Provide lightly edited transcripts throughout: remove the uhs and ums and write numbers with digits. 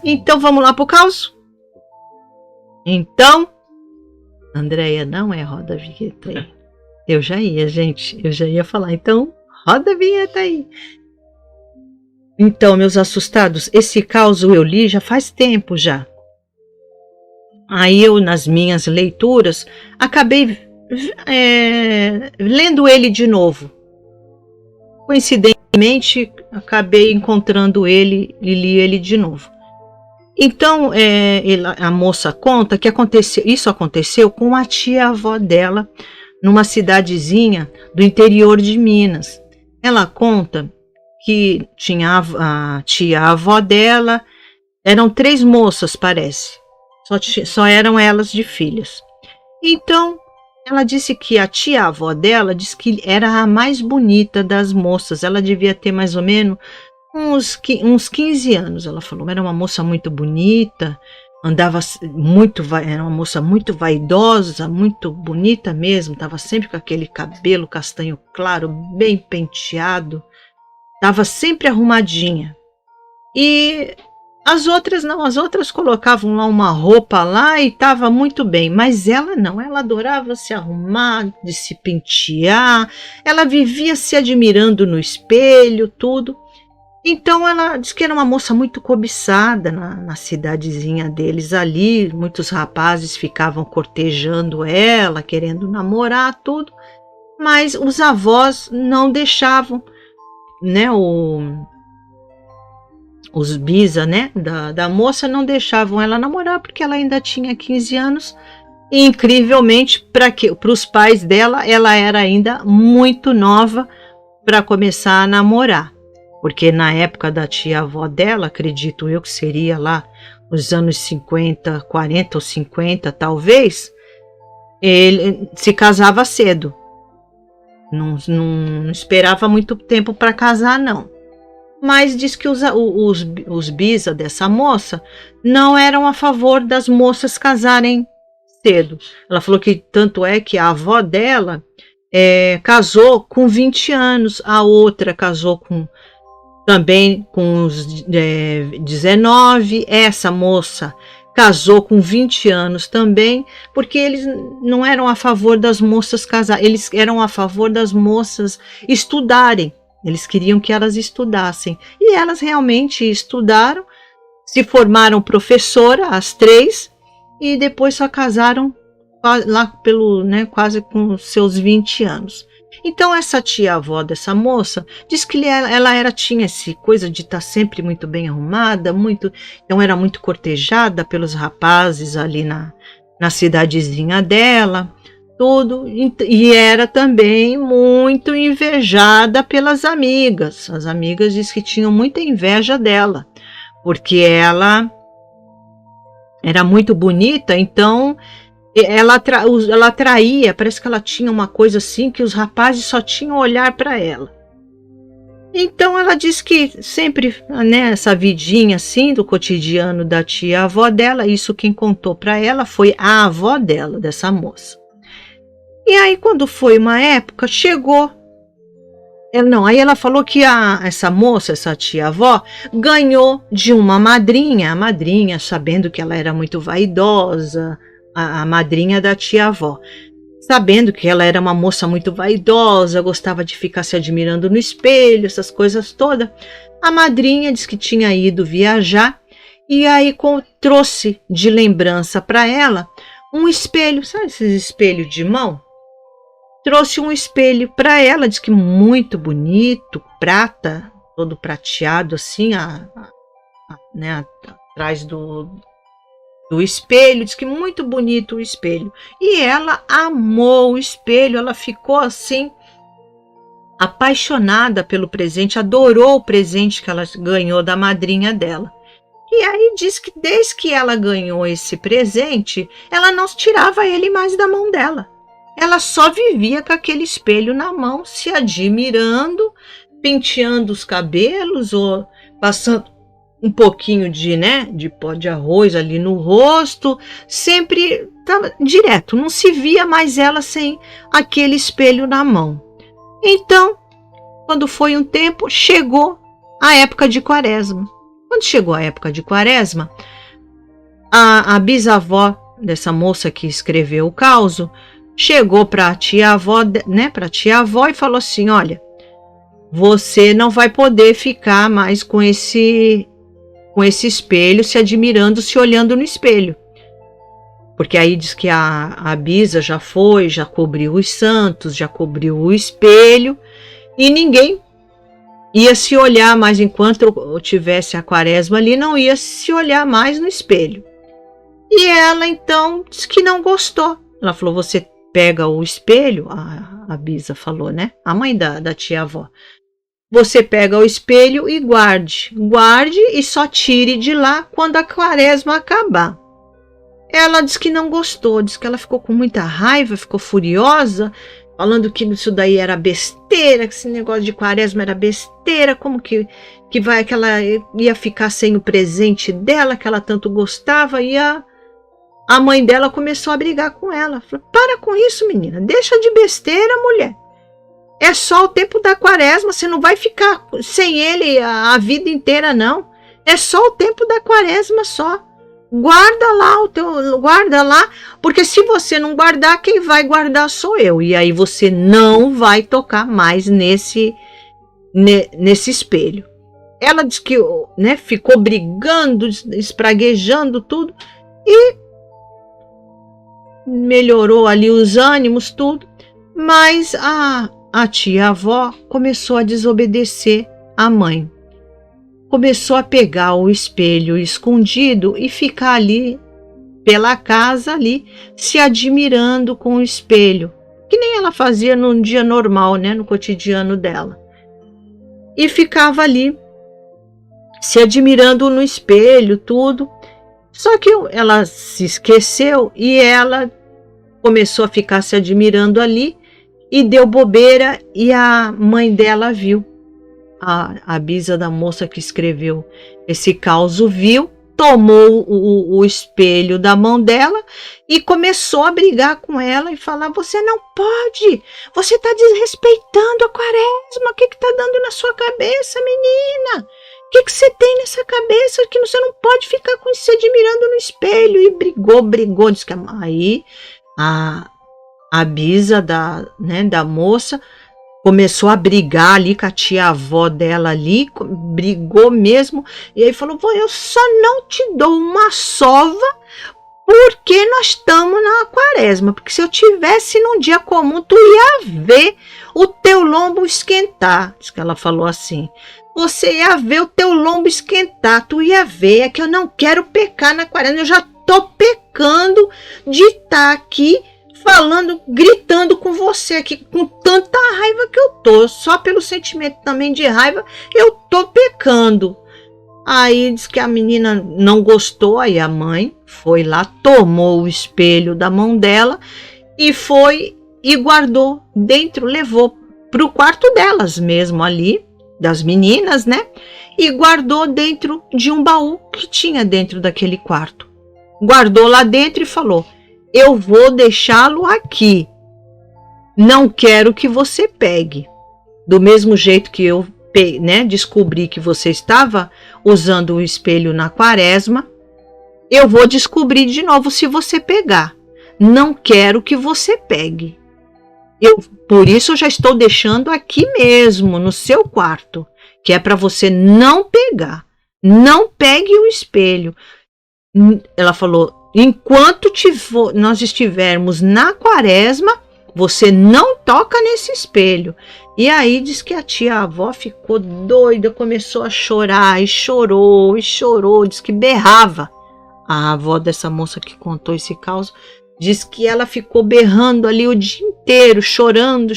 Então vamos lá pro caos? Então, Andréia, não é roda a vinheta aí. Eu já ia, gente, eu já ia falar. Então, roda a vinheta aí. Então, meus assustados, esse caos eu li já faz tempo já. Aí eu, nas minhas leituras, acabei lendo ele de novo. Coincidentemente, acabei encontrando ele e li ele de novo. Então, a moça conta que isso aconteceu com a tia-avó dela, numa cidadezinha do interior de Minas. Ela conta que tinha a tia-avó dela, eram 3 moças, parece. Só eram elas de filhas. Então, ela disse que a tia-avó dela disse que era a mais bonita das moças. Ela devia ter mais ou menos uns 15 anos. Ela falou, era uma moça muito bonita, era uma moça muito vaidosa, muito bonita mesmo. Estava sempre com aquele cabelo castanho claro, bem penteado. Estava sempre arrumadinha. E as outras não, as outras colocavam lá uma roupa lá e estava muito bem, mas ela não, ela adorava se arrumar, de se pentear, ela vivia se admirando no espelho, tudo. Então ela disse que era uma moça muito cobiçada na cidadezinha deles ali, muitos rapazes ficavam cortejando ela, querendo namorar, tudo, mas os avós não deixavam, né, os bisa, né, da moça não deixavam ela namorar porque ela ainda tinha 15 anos e, incrivelmente, para os pais dela, ela era ainda muito nova para começar a namorar. Porque na época da tia-avó dela, acredito eu que seria lá nos anos 50, 40 ou 50 talvez, ele se casava cedo. Não esperava muito tempo para casar, não. Mas diz que os bisa dessa moça não eram a favor das moças casarem cedo. Ela falou que tanto é que a avó dela casou com 20 anos, a outra casou também com uns 19, essa moça casou com 20 anos também, porque eles não eram a favor das moças casarem, eles eram a favor das moças estudarem. Eles queriam que elas estudassem. E elas realmente estudaram, se formaram professora, as 3, e depois só casaram lá quase com seus 20 anos. Então essa tia-avó dessa moça diz que ela tinha essa coisa de estar sempre muito bem arrumada, então era muito cortejada pelos rapazes ali na cidadezinha dela. Tudo, e era também muito invejada pelas amigas. As amigas diz que tinham muita inveja dela, porque ela era muito bonita, então ela atraía, parece que ela tinha uma coisa assim, que os rapazes só tinham olhar para ela. Então ela diz que sempre, né, essa vidinha assim do cotidiano da tia-avó dela, isso quem contou para ela foi a avó dela, dessa moça. E aí, quando foi uma época, chegou. Aí ela falou que essa moça, essa tia-avó, ganhou de uma madrinha, a madrinha, sabendo que ela era muito vaidosa, a madrinha da tia-avó, sabendo que ela era uma moça muito vaidosa, gostava de ficar se admirando no espelho, essas coisas todas. A madrinha disse que tinha ido viajar e aí trouxe de lembrança para ela um espelho, sabe esses espelhos de mão? Trouxe um espelho para ela, diz que muito bonito, prata, todo prateado assim, atrás do espelho, diz que muito bonito o espelho. E ela amou o espelho, ela ficou assim, apaixonada pelo presente, adorou o presente que ela ganhou da madrinha dela. E aí diz que desde que ela ganhou esse presente, ela não tirava ele mais da mão dela. Ela só vivia com aquele espelho na mão, se admirando, penteando os cabelos ou passando um pouquinho de pó de arroz ali no rosto, sempre estava direto, não se via mais ela sem aquele espelho na mão. Então, quando foi um tempo, chegou a época de Quaresma. Quando chegou a época de quaresma, a bisavó dessa moça que escreveu o causo chegou para a tia-avó, né, para tia-avó e falou assim: olha, você não vai poder ficar mais com esse espelho, se admirando, se olhando no espelho. Porque aí diz que a bisa já cobriu os santos, já cobriu o espelho, e ninguém ia se olhar mais enquanto eu tivesse a quaresma ali, não ia se olhar mais no espelho. E ela então disse que não gostou. Ela falou: você pega o espelho, a bisa falou, né? A mãe da tia-avó. Você pega o espelho e guarde e só tire de lá quando a quaresma acabar. Ela disse que não gostou, disse que ela ficou com muita raiva, ficou furiosa, falando que isso daí era besteira, que esse negócio de quaresma era besteira, como que ela ia ficar sem o presente dela, que ela tanto gostava, e a mãe dela começou a brigar com ela. Falou: para com isso, menina, deixa de besteira, mulher. É só o tempo da quaresma, você não vai ficar sem ele a vida inteira, não. É só o tempo da quaresma só. Guarda lá, porque se você não guardar, quem vai guardar sou eu. E aí você não vai tocar mais nesse espelho. Ela disse que, né, ficou brigando, espraguejando tudo e melhorou ali os ânimos, tudo. Mas a tia-avó começou a desobedecer a mãe. Começou a pegar o espelho escondido e ficar ali pela casa ali, se admirando com o espelho, que nem ela fazia num dia normal, né, no cotidiano dela. E ficava ali se admirando no espelho, tudo. Só que ela se esqueceu e ela começou a ficar se admirando ali e deu bobeira, e a mãe dela viu. A bisa da moça que escreveu esse causo viu, tomou o espelho da mão dela e começou a brigar com ela e falar: você não pode, você está desrespeitando a quaresma, o que está dando na sua cabeça, menina? O que você tem nessa cabeça que você não pode ficar com se admirando no espelho? E brigou, disse que aí a bisa da moça começou a brigar ali com a tia-avó dela ali, brigou mesmo, e aí falou: eu só não te dou uma sova porque nós estamos na quaresma, porque se eu tivesse num dia comum, tu ia ver o teu lombo esquentar. Diz que ela falou assim: você ia ver o teu lombo esquentar, tu ia ver, é que eu não quero pecar na quaresma, eu já tô pecando de estar aqui falando, gritando com você aqui, com tanta raiva que eu tô, só pelo sentimento também de raiva, eu tô pecando. Aí diz que a menina não gostou, aí a mãe foi lá, tomou o espelho da mão dela e foi e guardou dentro, levou para o quarto delas mesmo ali, das meninas, né? E guardou dentro de um baú que tinha dentro daquele quarto. Guardou lá dentro e falou: eu vou deixá-lo aqui. Não quero que você pegue. Do mesmo jeito que eu, né, descobri que você estava usando o espelho na quaresma, eu vou descobrir de novo se você pegar. Não quero que você pegue. Por isso eu já estou deixando aqui mesmo, no seu quarto, que é para você não pegar. Não pegue o espelho. Ela falou: enquanto nós estivermos na quaresma, você não toca nesse espelho. E aí diz que a tia-avó ficou doida, começou a chorar e chorou, diz que berrava. A avó dessa moça que contou esse caso diz que ela ficou berrando ali o dia inteiro, chorando,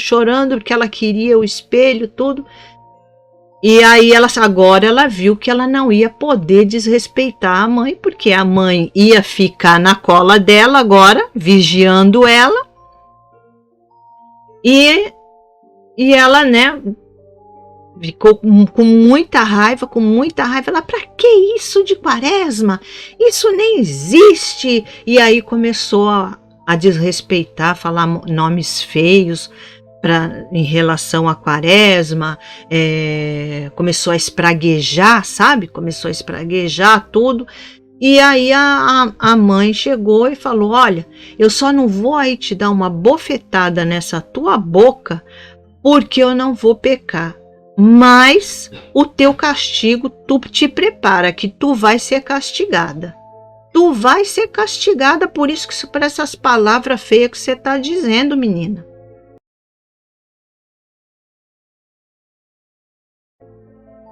porque ela queria o espelho, tudo. E aí agora ela viu que ela não ia poder desrespeitar a mãe, porque a mãe ia ficar na cola dela agora, vigiando ela. E ela, né, ficou com muita raiva. Ela: pra que isso de quaresma? Isso nem existe. E aí começou a desrespeitar, falar nomes feios em relação à quaresma, começou a espraguejar, sabe? Começou a espraguejar tudo. E aí a mãe chegou e falou: olha, eu só não vou aí te dar uma bofetada nessa tua boca, porque eu não vou pecar. Mas o teu castigo, tu te prepara, que tu vai ser castigada. Tu vai ser castigada por isso, por essas palavras feias que você está dizendo, menina.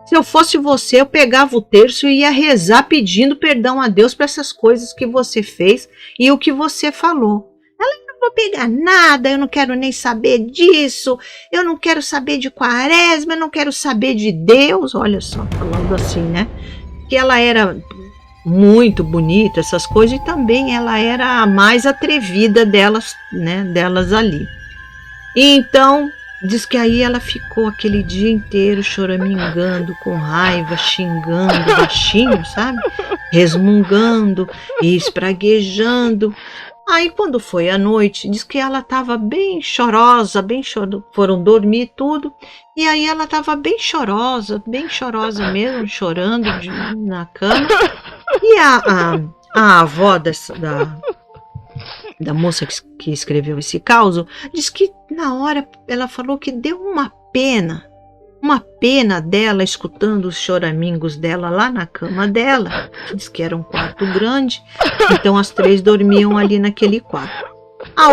Se eu fosse você, eu pegava o terço e ia rezar pedindo perdão a Deus por essas coisas que você fez e o que você falou. Ela: não vou pegar nada, eu não quero nem saber disso, eu não quero saber de quaresma, eu não quero saber de Deus. Olha só, falando assim, né? Que ela era muito bonita, essas coisas, e também ela era a mais atrevida delas, né? Delas ali. E então, diz que aí ela ficou aquele dia inteiro choramingando, com raiva, xingando baixinho, sabe? Resmungando e espraguejando. Aí quando foi à noite, diz que ela estava bem chorosa, foram dormir tudo, e aí ela estava bem chorosa mesmo, chorando na cama. E a avó da moça que escreveu esse caso, diz que na hora ela falou que deu uma pena dela, escutando os choramingos dela lá na cama dela. Diz que era um quarto grande, então as três dormiam ali naquele quarto. A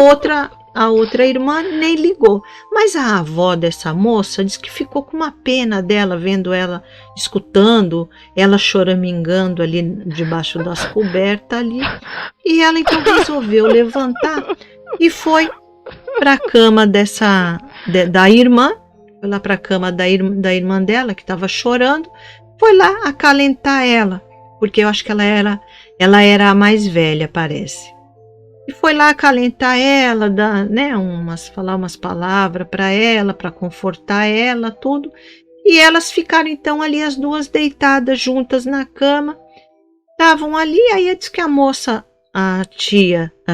outra irmã nem ligou, mas a avó dessa moça diz que ficou com uma pena dela, vendo ela, escutando ela choramingando ali debaixo das cobertas ali, e ela então resolveu levantar e foi para a cama da irmã, foi lá para a cama da irmã dela, que estava chorando, foi lá acalentar ela, porque eu acho que ela era a mais velha, parece. E foi lá acalentar ela, falar umas palavras para ela, para confortar ela, tudo. E elas ficaram então ali, as duas deitadas juntas na cama. Estavam ali, aí diz que a moça, a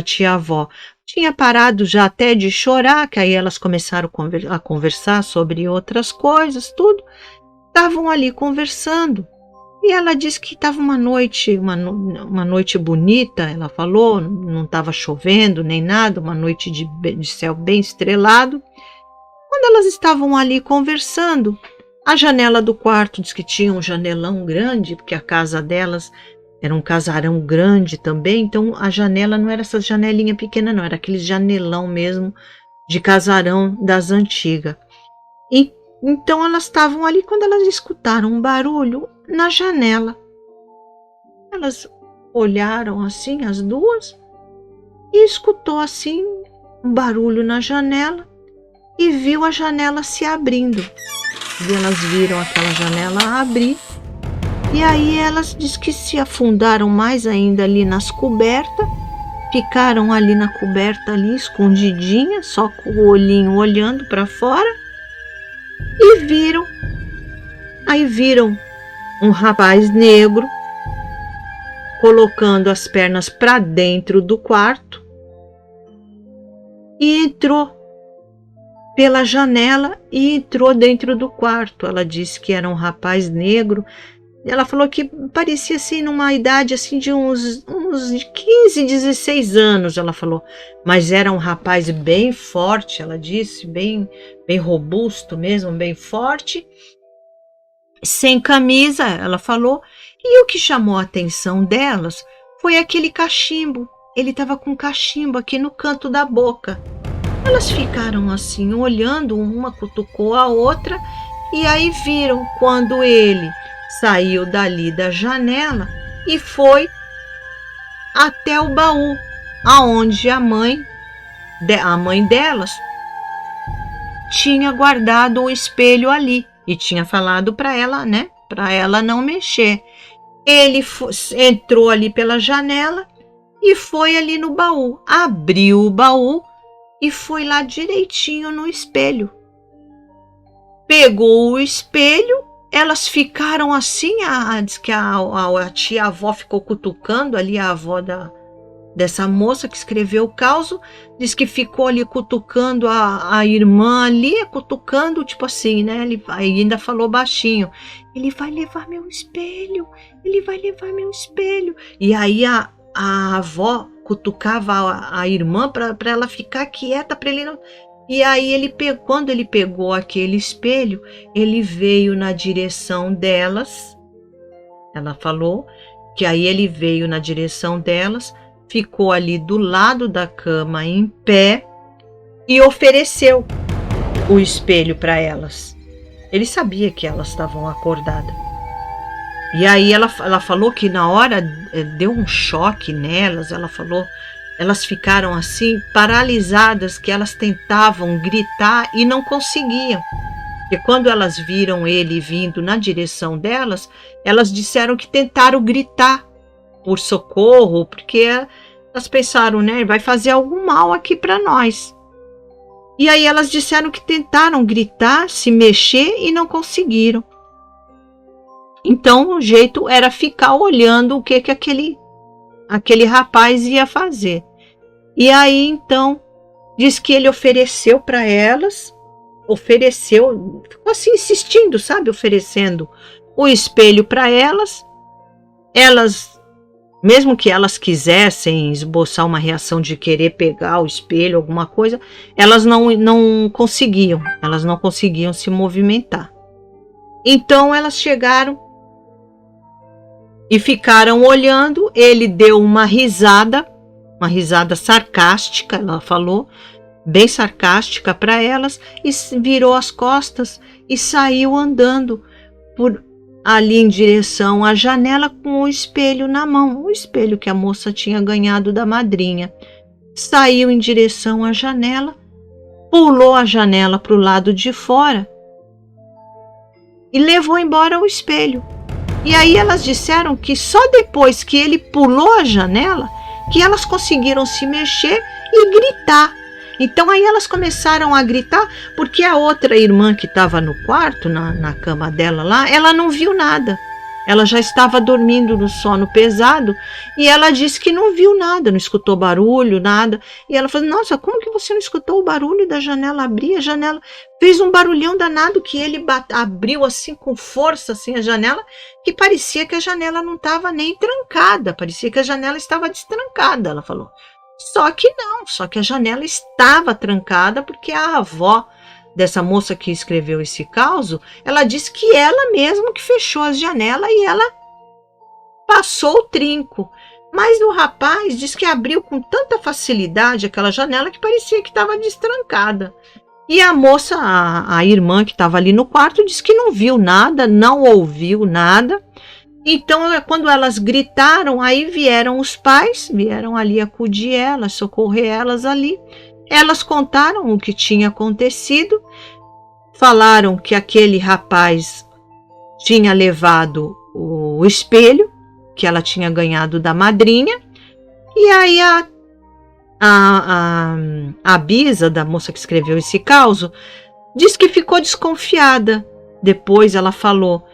tia-avó, tinha parado já até de chorar, que aí elas começaram a conversar sobre outras coisas, tudo. Estavam ali conversando. E ela disse que estava uma noite bonita, ela falou, não estava chovendo nem nada, uma noite de céu bem estrelado. Quando elas estavam ali conversando, a janela do quarto diz que tinha um janelão grande, porque a casa delas era um casarão grande também, então a janela não era essa janelinha pequena não, era aquele janelão mesmo de casarão das antigas. E então elas estavam ali, quando elas escutaram um barulho na janela. Elas olharam assim, as duas, e escutou assim um barulho na janela e viu a janela se abrindo. E elas viram aquela janela abrir, e aí elas diz que se afundaram mais ainda ali nas cobertas, ficaram ali na coberta ali escondidinhas, só com o olhinho olhando para fora, e viram um rapaz negro colocando as pernas para dentro do quarto e entrou pela janela e entrou dentro do quarto. Ela disse que era um rapaz negro. Ela falou que parecia assim numa idade assim de uns 15, 16 anos, ela falou, mas era um rapaz bem forte, ela disse, bem robusto mesmo, bem forte, sem camisa, ela falou. E o que chamou a atenção delas foi aquele cachimbo. Ele estava com cachimbo aqui no canto da boca. Elas ficaram assim olhando, uma cutucou a outra, e aí viram quando ele saiu dali da janela e foi até o baú, aonde a mãe delas tinha guardado o espelho ali e tinha falado para ela, né, para ela não mexer. Ele entrou ali pela janela e foi ali no baú, abriu o baú e foi lá direitinho no espelho. Pegou o espelho, elas ficaram assim, diz que a tia-avó ficou cutucando ali, a avó dessa moça que escreveu o caso, diz que ficou ali cutucando a irmã ali, cutucando, tipo assim, né? Ele ainda falou baixinho: ele vai levar meu espelho, ele vai levar meu espelho. E aí a avó cutucava a irmã para ela ficar quieta, para ele não. E aí quando ele pegou aquele espelho, ele veio na direção delas. Ela falou que aí ele veio na direção delas, ficou ali do lado da cama em pé e ofereceu o espelho para elas. Ele sabia que elas estavam acordadas. E aí ela falou que na hora deu um choque nelas. Ela falou, elas ficaram assim paralisadas, que elas tentavam gritar e não conseguiam. Porque quando elas viram ele vindo na direção delas, elas disseram que tentaram gritar por socorro, porque elas pensaram, né, vai fazer algum mal aqui para nós. E aí elas disseram que tentaram gritar, se mexer e não conseguiram. Então o jeito era ficar olhando o que aquele rapaz ia fazer. E aí então diz que ele ofereceu para elas, ficou assim insistindo, sabe, oferecendo o espelho para elas. Elas, mesmo que elas quisessem esboçar uma reação de querer pegar o espelho, alguma coisa, elas não conseguiam se movimentar. Então elas chegaram e ficaram olhando. Ele deu uma risada sarcástica, ela falou, bem sarcástica para elas, e virou as costas e saiu andando por ali em direção à janela com o espelho na mão, o espelho que a moça tinha ganhado da madrinha. Saiu em direção à janela, pulou a janela para o lado de fora e levou embora o espelho. E aí elas disseram que só depois que ele pulou a janela que elas conseguiram se mexer e gritar. Então aí elas começaram a gritar, porque a outra irmã que estava no quarto, na cama dela lá, ela não viu nada. Ela já estava dormindo no sono pesado e ela disse que não viu nada, não escutou barulho, nada. E ela falou, nossa, como que você não escutou o barulho da janela abrir? A janela fez um barulhão danado que ele abriu assim com força assim a janela, que parecia que a janela não estava nem trancada, parecia que a janela estava destrancada, ela falou. Só que a janela estava trancada, porque a avó dessa moça que escreveu esse caso, ela disse que ela mesma que fechou as janelas e ela passou o trinco. Mas o rapaz disse que abriu com tanta facilidade aquela janela que parecia que estava destrancada. E a moça, a irmã que estava ali no quarto, disse que não viu nada, não ouviu nada. Então, quando elas gritaram, aí vieram os pais, vieram ali acudir elas, socorrer elas ali. Elas contaram o que tinha acontecido, falaram que aquele rapaz tinha levado o espelho que ela tinha ganhado da madrinha. E aí a bisa da moça que escreveu esse caso diz que ficou desconfiada. Depois ela falou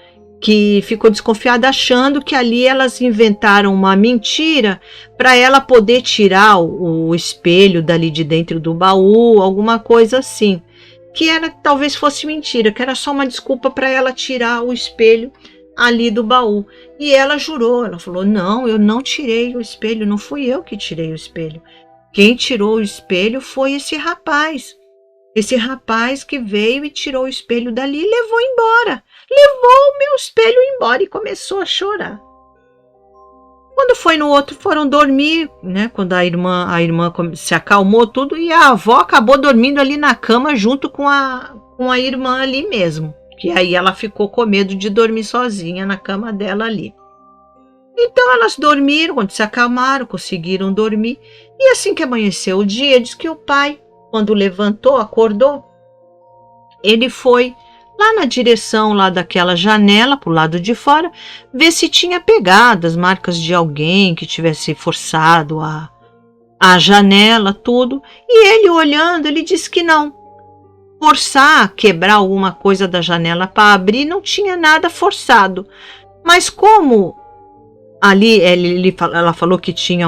que ficou desconfiada, achando que ali elas inventaram uma mentira para ela poder tirar o espelho dali de dentro do baú, alguma coisa assim, que talvez fosse mentira, que era só uma desculpa para ela tirar o espelho ali do baú. E ela jurou, ela falou, não, eu não tirei o espelho, não fui eu que tirei o espelho. Quem tirou o espelho foi esse rapaz que veio e tirou o espelho dali e levou embora. Levou o meu espelho embora e começou a chorar. Quando foi no outro, foram dormir, né? Quando a irmã se acalmou tudo, e a avó acabou dormindo ali na cama junto com a irmã ali mesmo. Que aí ela ficou com medo de dormir sozinha na cama dela ali. Então elas dormiram, quando se acalmaram, conseguiram dormir. E assim que amanheceu o dia, diz que o pai, quando levantou, acordou, ele foi lá na direção lá daquela janela, para o lado de fora, ver se tinha pegadas, marcas de alguém que tivesse forçado a janela, tudo. E ele olhando, ele disse que não. Forçar, quebrar alguma coisa da janela para abrir, não tinha nada forçado. Mas como Ali ela falou que tinha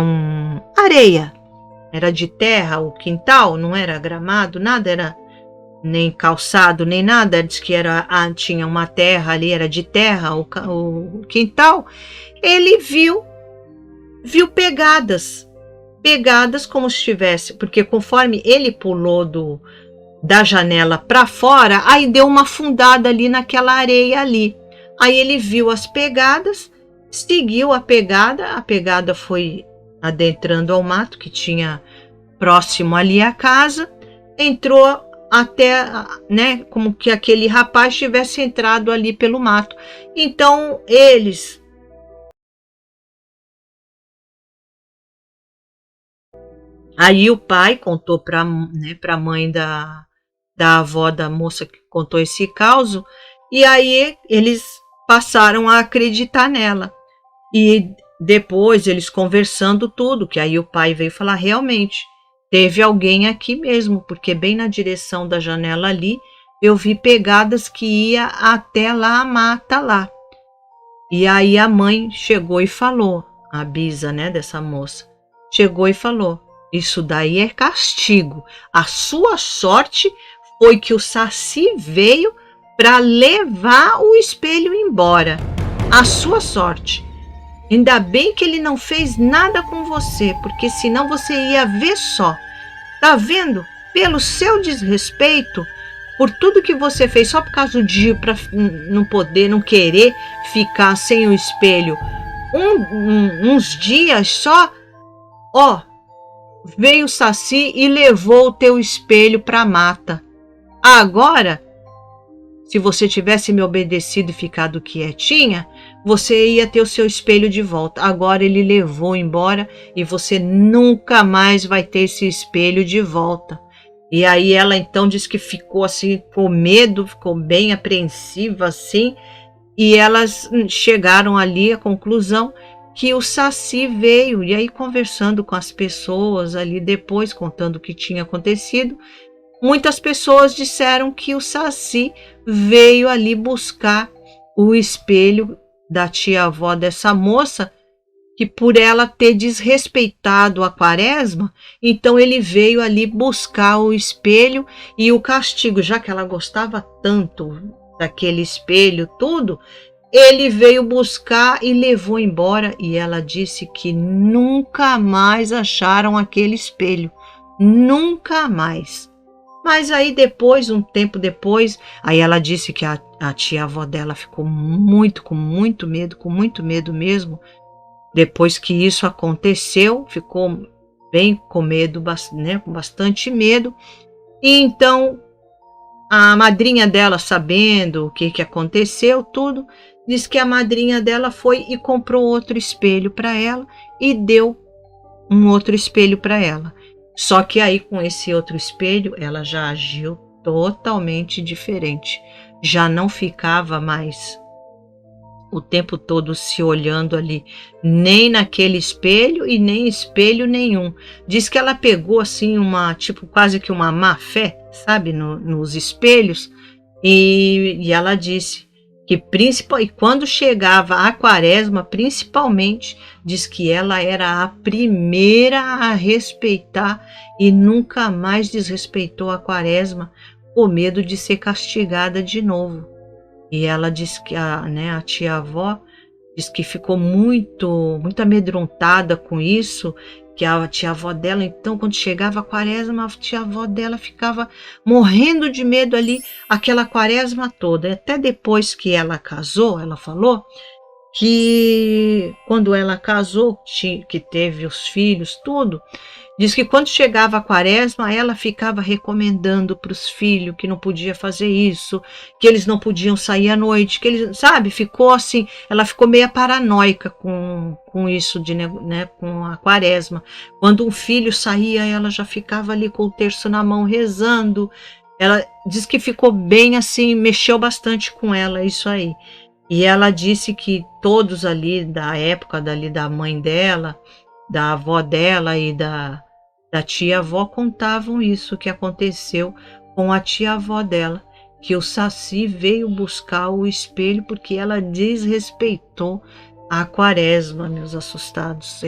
areia, era de terra o quintal, não era gramado, nada, era nem calçado, nem nada, diz que tinha uma terra ali, era de terra o quintal. Ele viu pegadas como se tivesse, porque conforme ele pulou da janela para fora, aí deu uma afundada ali naquela areia ali. Aí ele viu as pegadas, seguiu a pegada foi adentrando ao mato que tinha próximo ali à casa, entrou até, né, como que aquele rapaz tivesse entrado ali pelo mato. Então aí o pai contou para a mãe da avó da moça que contou esse caso, e aí eles passaram a acreditar nela. E depois eles conversando tudo, que aí o pai veio falar, realmente, teve alguém aqui mesmo, porque bem na direção da janela ali, eu vi pegadas que ia até lá a mata lá. E aí a mãe chegou e falou, a bisa, né, dessa moça, chegou e falou, isso daí é castigo. A sua sorte foi que o Saci veio para levar o espelho embora. A sua sorte. Ainda bem que ele não fez nada com você, porque senão você ia ver só. Tá vendo? Pelo seu desrespeito, por tudo que você fez só por causa do dia, para não poder, não querer ficar sem o espelho uns dias só, ó, veio o Saci e levou o teu espelho para a mata. Agora, se você tivesse me obedecido e ficado quietinha, você ia ter o seu espelho de volta. Agora ele levou embora e você nunca mais vai ter esse espelho de volta. E aí ela então disse que ficou assim com medo, ficou bem apreensiva assim, e elas chegaram ali à conclusão que o Saci veio. E aí, conversando com as pessoas ali depois, contando o que tinha acontecido, muitas pessoas disseram que o Saci veio ali buscar o espelho da tia-avó dessa moça, que por ela ter desrespeitado a quaresma, então ele veio ali buscar o espelho e o castigo, já que ela gostava tanto daquele espelho, tudo, ele veio buscar e levou embora, e ela disse que nunca mais acharam aquele espelho, nunca mais. Mas aí depois, um tempo depois, aí ela disse que a tia-avó dela ficou com muito medo mesmo. Depois que isso aconteceu, ficou bem com medo, né, com bastante medo. E então a madrinha dela, sabendo o que aconteceu, tudo, disse que a madrinha dela foi e comprou outro espelho para ela e deu um outro espelho para ela. Só que aí com esse outro espelho ela já agiu totalmente diferente. Já não ficava mais o tempo todo se olhando ali, nem naquele espelho e nem espelho nenhum. Diz que ela pegou assim tipo quase que uma má fé, sabe, nos espelhos, e ela disse que e quando chegava a quaresma, principalmente, diz que ela era a primeira a respeitar e nunca mais desrespeitou a quaresma, com medo de ser castigada de novo. E ela disse que a tia-avó disse que ficou muito amedrontada com isso, que a tia-avó dela, então, quando chegava a quaresma, a tia-avó dela ficava morrendo de medo ali, aquela quaresma toda. Até depois que ela casou, ela falou que quando ela casou, que teve os filhos, tudo, diz que quando chegava a quaresma, ela ficava recomendando para os filhos que não podia fazer isso, que eles não podiam sair à noite, que eles, sabe, ficou assim, ela ficou meio paranoica com isso, né, com a quaresma. Quando um filho saía, ela já ficava ali com o terço na mão rezando. Ela diz que ficou bem assim, mexeu bastante com ela isso aí. E ela disse que todos ali da época dali da mãe dela, da avó dela e da tia-avó contavam isso que aconteceu com a tia-avó dela, que o Saci veio buscar o espelho porque ela desrespeitou a quaresma, meus assustados.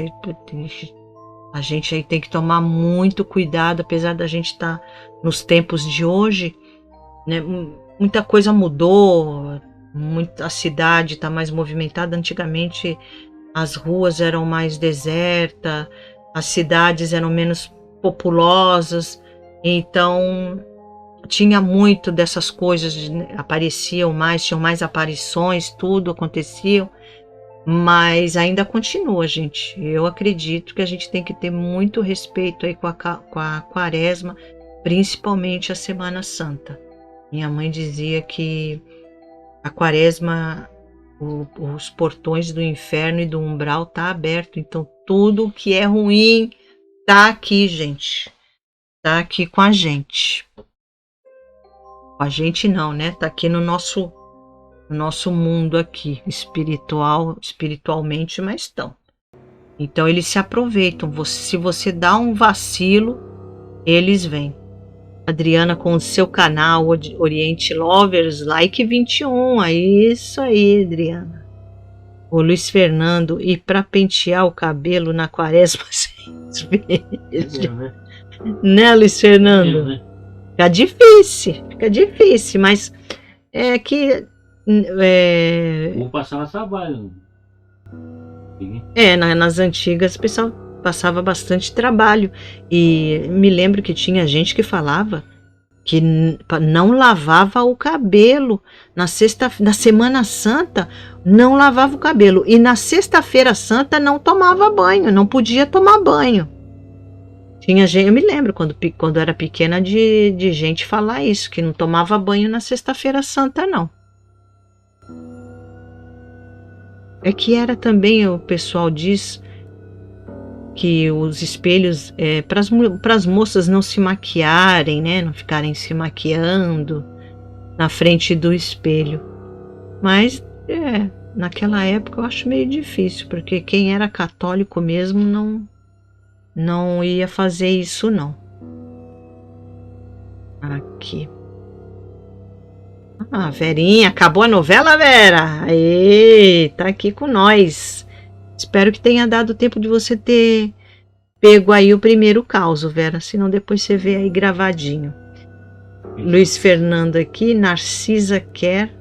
A gente aí tem que tomar muito cuidado, apesar da gente estar nos tempos de hoje, né? Muita coisa mudou, a cidade está mais movimentada. Antigamente as ruas eram mais desertas, as cidades eram menos populosas, então tinha muito dessas coisas, apareciam mais, tinham mais aparições, tudo acontecia, mas ainda continua, gente. Eu acredito que a gente tem que ter muito respeito aí com a quaresma, principalmente a Semana Santa. Minha mãe dizia que a quaresma, os portões do inferno e do umbral tá aberto, então tudo que é ruim tá aqui, gente. Tá aqui com a gente. Com a gente não, né? Tá aqui no nosso mundo aqui, espiritualmente, mas estão. Então eles se aproveitam. Se você dá um vacilo, eles vêm. Adriana com o seu canal Oriente Lovers, like 21. Isso aí, Adriana. O Luiz Fernando, e para pentear o cabelo na quaresma sem né? Né, Luiz Fernando? Né? Fica difícil, mas é que vou passar na trabalho. Nas antigas o pessoal passava bastante trabalho, e me lembro que tinha gente que falava que não lavava o cabelo na Semana Santa, não lavava o cabelo, e na Sexta-feira Santa não tomava banho, não podia tomar banho. Tinha gente, eu me lembro quando era pequena de gente falar isso, que não tomava banho na Sexta-feira Santa, não. É que era também, o pessoal diz que os espelhos, para as moças não se maquiarem, né? Não ficarem se maquiando na frente do espelho. Mas, naquela época eu acho meio difícil, porque quem era católico mesmo não ia fazer isso, não. Aqui. Ah, Verinha, acabou a novela, Vera? Aê, tá aqui com nós. Espero que tenha dado tempo de você ter pego aí o primeiro caos, Vera, senão depois você vê aí gravadinho. Luiz Fernando aqui, Narcisa quer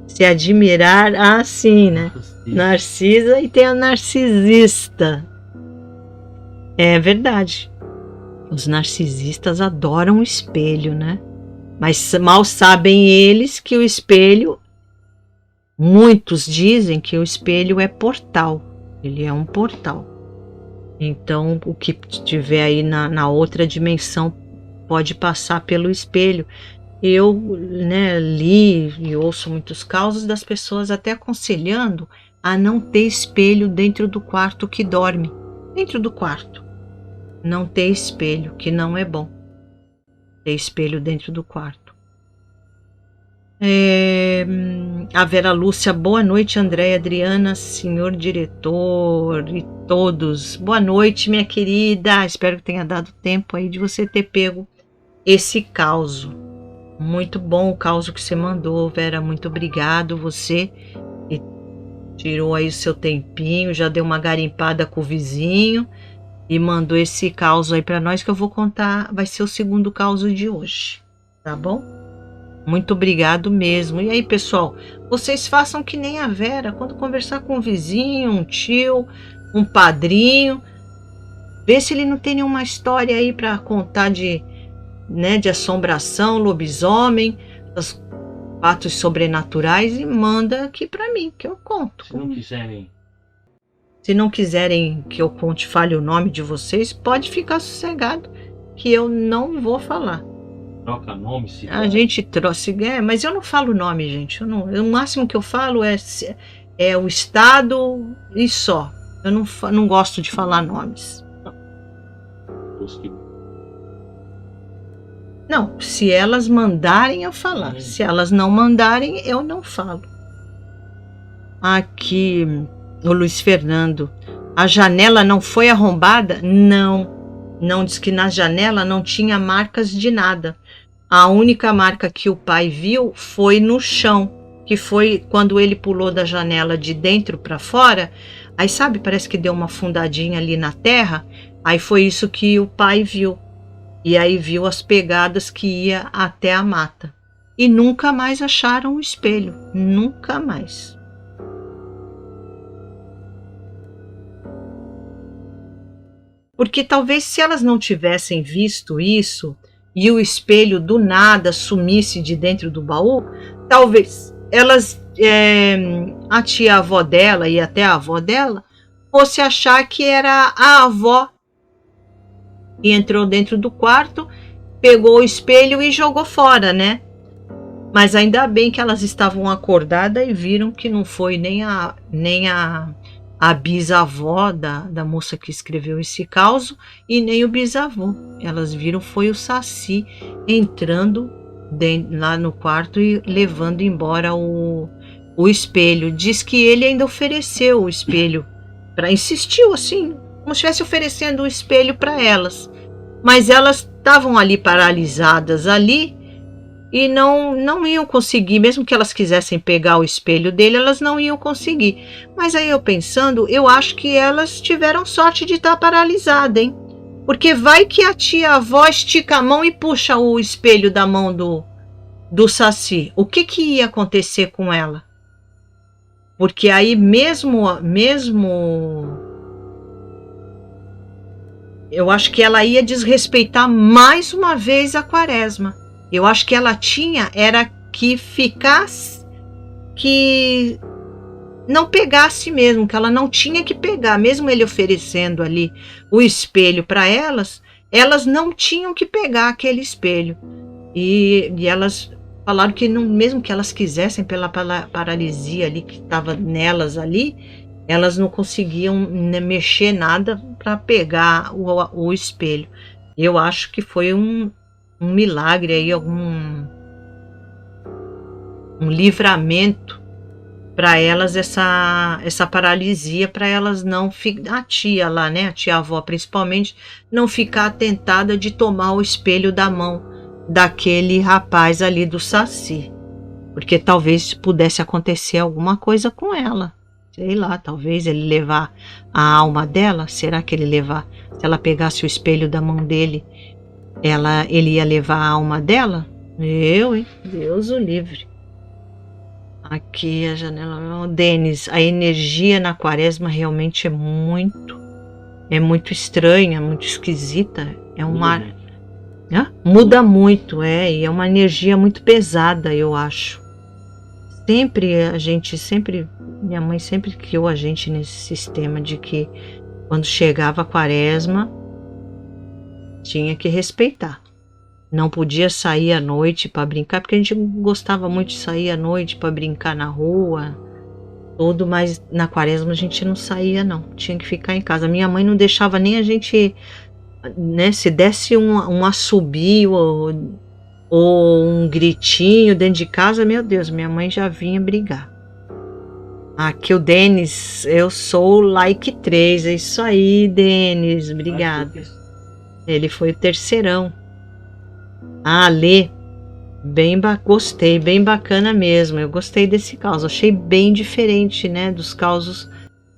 se admirar. Ah, sim, né? Narcisa, e tem a narcisista. É verdade. Os narcisistas adoram o espelho, né? Mas mal sabem eles que o espelho, muitos dizem que o espelho é portal. Ele é um portal. Então, o que tiver aí na outra dimensão pode passar pelo espelho. Eu, né, li e ouço muitos casos das pessoas até aconselhando a não ter espelho dentro do quarto que dorme. Dentro do quarto. Não ter espelho, que não é bom. Ter espelho dentro do quarto. A Vera Lúcia, boa noite, Andréia, Adriana, senhor diretor e todos. Boa noite, minha querida. Espero que tenha dado tempo aí de você ter pego esse caos. Muito bom o caos que você mandou, Vera. Muito obrigado. Você que tirou aí o seu tempinho, já deu uma garimpada com o vizinho e mandou esse caos aí para nós, que eu vou contar. Vai ser o segundo caos de hoje, tá bom? Muito obrigado mesmo. E aí, pessoal, vocês façam que nem a Vera, quando conversar com um vizinho, um tio, um padrinho, vê se ele não tem nenhuma história aí para contar de assombração, lobisomem, os fatos sobrenaturais, e manda aqui para mim, que eu conto. Se não quiserem que eu conte, fale o nome de vocês, pode ficar sossegado, que eu não vou falar. Troca nome, se a gente trouxe, mas eu não falo nome, gente. O máximo que eu falo é o estado e só. Eu não gosto de falar nomes. Não, se elas mandarem eu falar. Se elas não mandarem, eu não falo. Aqui, o Luiz Fernando. A janela não foi arrombada? Não. Não, diz que na janela não tinha marcas de nada. A única marca que o pai viu foi no chão. que foi quando ele pulou da janela de dentro para fora. Aí sabe, parece que deu uma fundadinha ali na terra. Aí foi isso que o pai viu. E aí viu as pegadas que ia até a mata. E nunca mais acharam o espelho. Nunca mais. Porque talvez se elas não tivessem visto isso e o espelho do nada sumisse de dentro do baú, talvez elas, a tia-avó dela e até a avó dela, fosse achar que era a avó. E entrou dentro do quarto, pegou o espelho e jogou fora, né? Mas ainda bem que elas estavam acordadas e viram que não foi nem a bisavó da moça que escreveu esse caso e nem o bisavô. Elas viram foi o Saci entrando lá no quarto e levando embora o espelho. Diz que ele ainda ofereceu o espelho, insistiu assim, como se estivesse oferecendo o espelho para elas. Mas elas estavam ali paralisadas ali e não iam conseguir, mesmo que elas quisessem pegar o espelho dele, elas não iam conseguir. Mas aí eu pensando, eu acho que elas tiveram sorte de estar paralisada, hein? Porque vai que a tia-avó estica a mão e puxa o espelho da mão do Saci. O que ia acontecer com ela? Porque aí mesmo eu acho que ela ia desrespeitar mais uma vez a Quaresma. Eu acho que ela era que ficasse, que não pegasse mesmo, que ela não tinha que pegar, mesmo ele oferecendo ali o espelho para elas, elas não tinham que pegar aquele espelho. E elas falaram que não, mesmo que elas quisessem, pela paralisia ali que estava nelas ali, elas não conseguiam mexer nada para pegar o espelho. Eu acho que foi um milagre aí, um livramento para elas, essa paralisia, para elas não ficar, a tia lá, né, a tia-avó principalmente, não ficar tentada de tomar o espelho da mão daquele rapaz ali do Saci, porque talvez pudesse acontecer alguma coisa com ela, sei lá, talvez ele levar a alma dela. Será que ele levar, se ela pegasse o espelho da mão dele, ele ia levar a alma dela? Hein? Deus o livre. Aqui a janela. Denis, a energia na Quaresma realmente é muito estranha, muito esquisita. Muda muito, e é uma energia muito pesada, eu acho. Minha mãe sempre criou a gente nesse sistema de que quando chegava a Quaresma, tinha que respeitar. Não podia sair à noite para brincar, porque a gente gostava muito de sair à noite para brincar na rua, tudo, mas na Quaresma a gente não saía não, tinha que ficar em casa. Minha mãe não deixava nem a gente, né, se desse um assobio ou um gritinho dentro de casa, meu Deus, minha mãe já vinha brigar. Aqui o Denis, eu sou like 3, é isso aí, Denis, obrigada. Ele foi o terceirão. Lê, gostei, bem bacana mesmo. Eu gostei desse caso, achei bem diferente, né, dos causos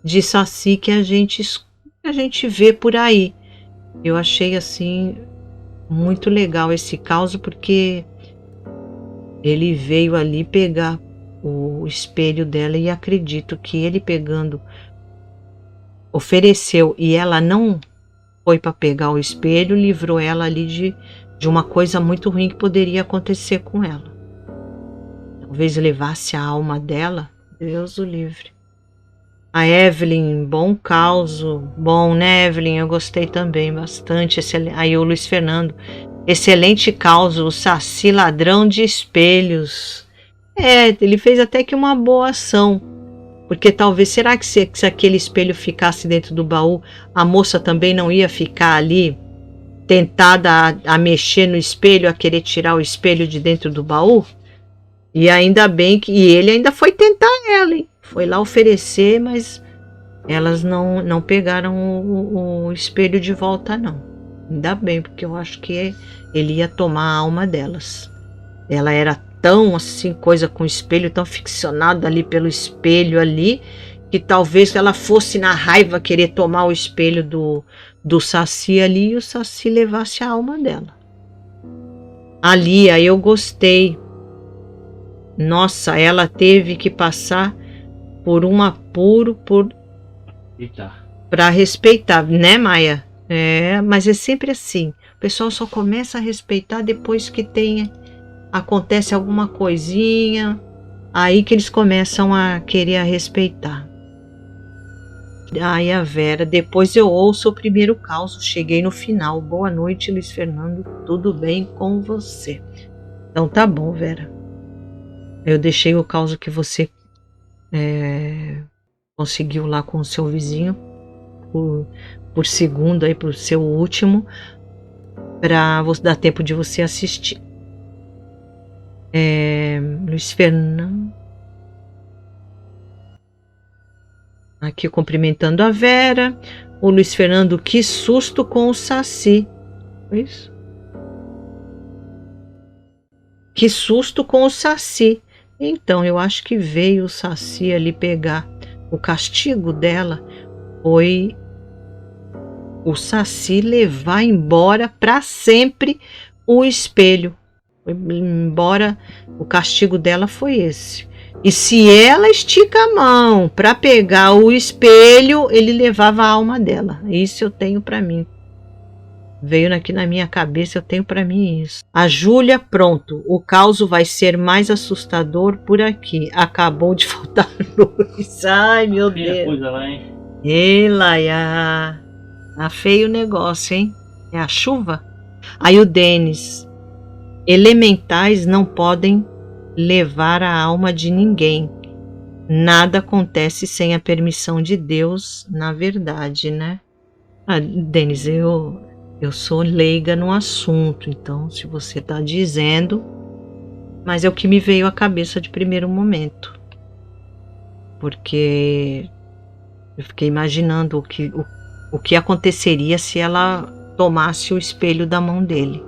de Saci que a gente vê por aí. Eu achei assim muito legal esse caso, porque ele veio ali pegar o espelho dela e acredito que ele pegando, ofereceu e ela não foi para pegar o espelho, livrou ela ali de uma coisa muito ruim que poderia acontecer com ela. Talvez levasse a alma dela, Deus o livre. A Evelyn, bom caso, bom, né, Evelyn? Eu gostei também bastante. Aí o Luiz Fernando, excelente caso, o Saci ladrão de espelhos. Ele fez até que uma boa ação, porque talvez, será que se aquele espelho ficasse dentro do baú, a moça também não ia ficar ali tentada a mexer no espelho, a querer tirar o espelho de dentro do baú? E ainda bem que ele ainda foi tentar ela, hein? Foi lá oferecer, mas elas não pegaram o espelho de volta, não. Ainda bem, porque eu acho que ele ia tomar a alma delas. Ela era tão assim, coisa com o espelho, tão ficcionada ali pelo espelho ali, que talvez ela fosse na raiva querer tomar o espelho do Saci ali e o Saci levasse a alma dela. Ali, aí eu gostei. Nossa, ela teve que passar por um apuro para respeitar, né, Maia? Mas é sempre assim. O pessoal só começa a respeitar depois que acontece alguma coisinha, aí que eles começam a querer respeitar. Aí a Vera, depois eu ouço o primeiro caos, cheguei no final. Boa noite, Luiz Fernando, tudo bem com você? Então tá bom, Vera. Eu deixei o caos que você conseguiu lá com o seu vizinho por segundo aí, por seu último, para dar tempo de você assistir. Luiz Fernando aqui cumprimentando a Vera. O Luiz Fernando, que susto com o Saci. Foi isso? Que susto com o Saci. Então, eu acho que veio o Saci ali pegar. O castigo dela foi o Saci levar embora para sempre o espelho. Embora o castigo dela foi esse. E se ela estica a mão para pegar o espelho, ele levava a alma dela. Isso eu tenho para mim. Veio aqui na minha cabeça, eu tenho para mim isso. A Júlia, pronto. O caos vai ser mais assustador por aqui. Acabou de faltar luz. Ai, meu Deus. Coisa lá, hein? Ei, Laia. Tá feio o negócio, hein? É a chuva? Aí o Denis. Elementais não podem levar a alma de ninguém. Nada acontece sem a permissão de Deus, na verdade, né? Denis, eu sou leiga no assunto, então se você está dizendo, mas é o que me veio à cabeça de primeiro momento, porque eu fiquei imaginando o que aconteceria se ela tomasse o espelho da mão dele.